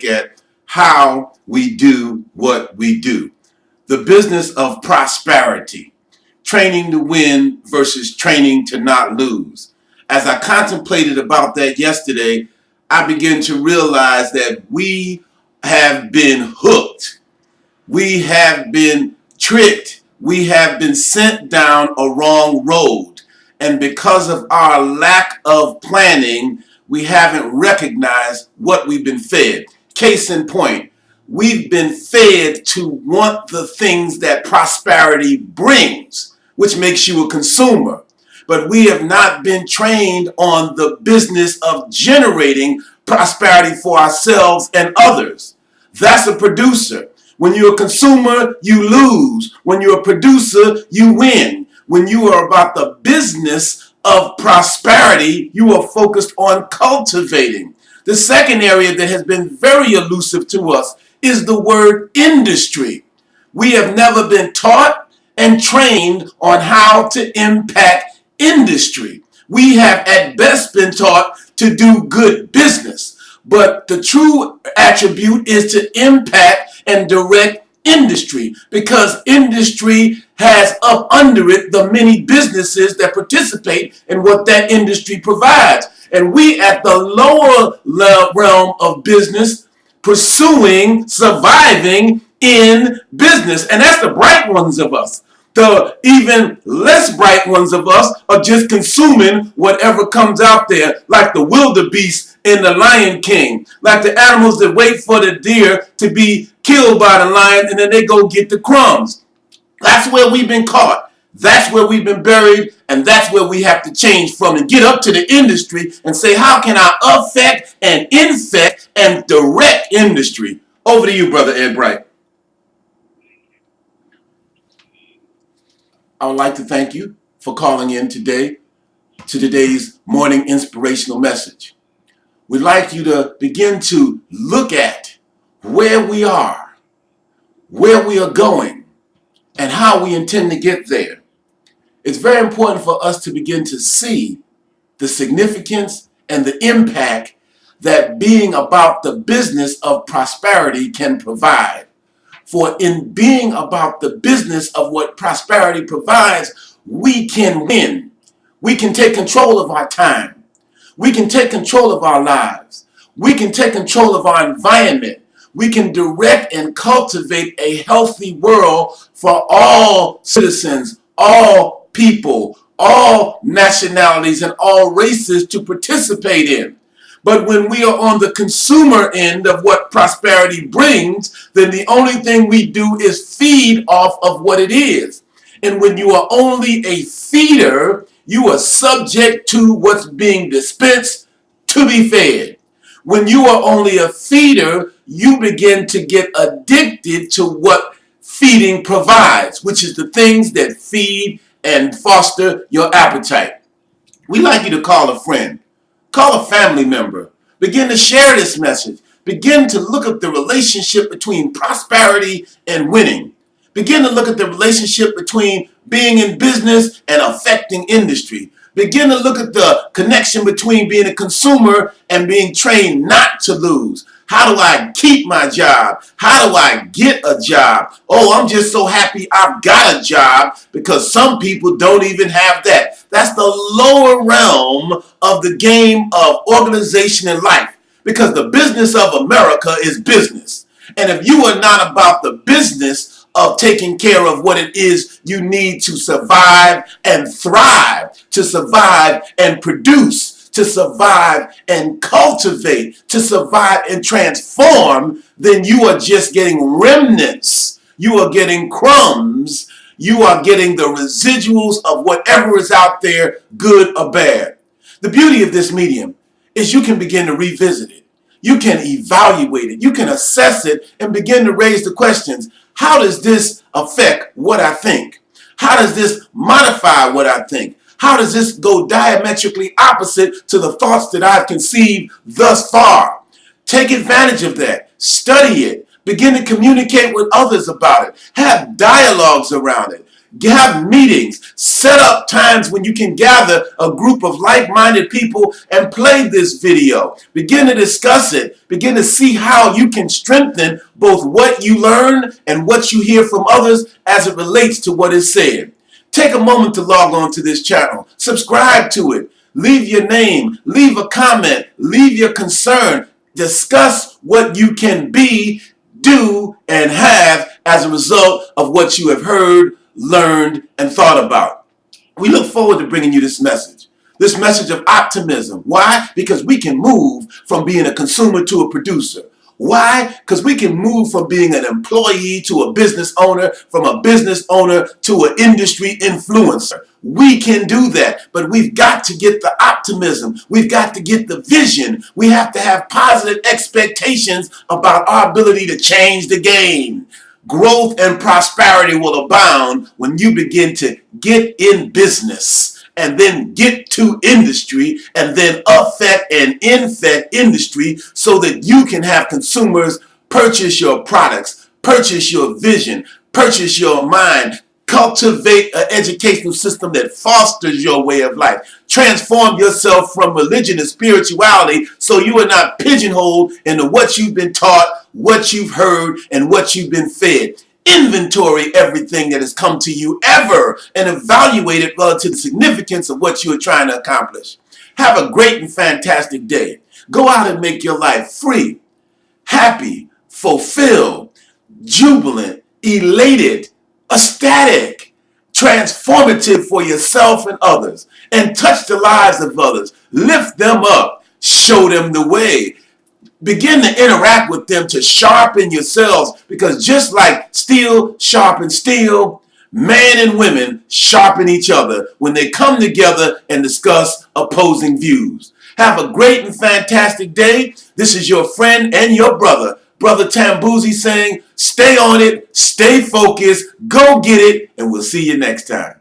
at how we do what we do. The business of prosperity, training to win versus training to not lose. As I contemplated about that yesterday, I began to realize that we have been hooked. We have been tricked. We have been sent down a wrong road. And because of our lack of planning, we haven't recognized what we've been fed. Case in point, we've been fed to want the things that prosperity brings, which makes you a consumer. But we have not been trained on the business of generating prosperity for ourselves and others. That's a producer. When you're a consumer, you lose. When you're a producer, you win. When you are about the business of prosperity, you are focused on cultivating. The second area that has been very elusive to us is the word industry. We have never been taught and trained on how to impact industry. We have at best been taught to do good business, but the true attribute is to impact and direct industry, because industry has up under it the many businesses that participate in what that industry provides. And we at the lower realm of business pursuing, surviving in business. And that's the bright ones of us. The even less bright ones of us are just consuming whatever comes out there, like the wildebeest in the Lion King, like the animals that wait for the deer to be killed by the lion and then they go get the crumbs. That's where we've been caught. That's where we've been buried, and that's where we have to change from and get up to the industry and say, how can I affect and infect and direct industry? Over to you, Brother Ed Bright. I would like to thank you for calling in today to today's morning inspirational message. We'd like you to begin to look at where we are going, and how we intend to get there. It's very important for us to begin to see the significance and the impact that being about the business of prosperity can provide. For in being about the business of what prosperity provides, we can win. We can take control of our time. We can take control of our lives. We can take control of our environment. We can direct and cultivate a healthy world for all citizens, all people, all nationalities, and all races to participate in. But when we are on the consumer end of what prosperity brings, then the only thing we do is feed off of what it is. And when you are only a feeder, you are subject to what's being dispensed to be fed. When you are only a feeder, you begin to get addicted to what feeding provides, which is the things that feed and foster your appetite. We like you to call a friend, call a family member, begin to share this message, begin to look at the relationship between prosperity and winning. Begin to look at the relationship between being in business and affecting industry. Begin to look at the connection between being a consumer and being trained not to lose. How do I keep my job? How do I get a job? Oh, I'm just so happy I've got a job, because some people don't even have that. That's the lower realm of the game of organization in life, because the business of America is business. And if you are not about the business of taking care of what it is you need to survive and thrive, to survive and produce, to survive and cultivate, to survive and transform, then you are just getting remnants. You are getting crumbs. You are getting the residuals of whatever is out there, good or bad. The beauty of this medium is you can begin to revisit it. You can evaluate it. You can assess it and begin to raise the questions. How does this affect what I think? How does this modify what I think? How does this go diametrically opposite to the thoughts that I've conceived thus far? Take advantage of that. Study it. Begin to communicate with others about it. Have dialogues around it. Have meetings, set up times when you can gather a group of like-minded people and play this video. Begin to discuss it. Begin to see how you can strengthen both what you learn and what you hear from others as it relates to what is said. Take a moment to log on to this channel. Subscribe to it. Leave your name. Leave a comment. Leave your concern. Discuss what you can be, do, and have as a result of what you have heard, learned, and thought about. We look forward to bringing you this message of optimism. Why? Because we can move from being a consumer to a producer. Why? Because we can move from being an employee to a business owner, from a business owner to an industry influencer. We can do that, but we've got to get the optimism. We've got to get the vision. We have to have positive expectations about our ability to change the game. Growth and prosperity will abound when you begin to get in business and then get to industry and then affect and infect industry so that you can have consumers purchase your products, purchase your vision, purchase your mind, cultivate an educational system that fosters your way of life. Transform yourself from religion and spirituality so you are not pigeonholed into what you've been taught, what you've heard, and what you've been fed. Inventory everything that has come to you ever and evaluate it relative to the significance of what you are trying to accomplish. Have a great and fantastic day. Go out and make your life free, happy, fulfilled, jubilant, elated, ecstatic, transformative for yourself and others, and touch the lives of others. Lift them up. Show them the way. Begin to interact with them to sharpen yourselves, because just like steel sharpens steel, man and women sharpen each other when they come together and discuss opposing views. Have a great and fantastic day. This is your friend and your brother, Brother Tambuzzi, saying, stay on it, stay focused, go get it, and we'll see you next time.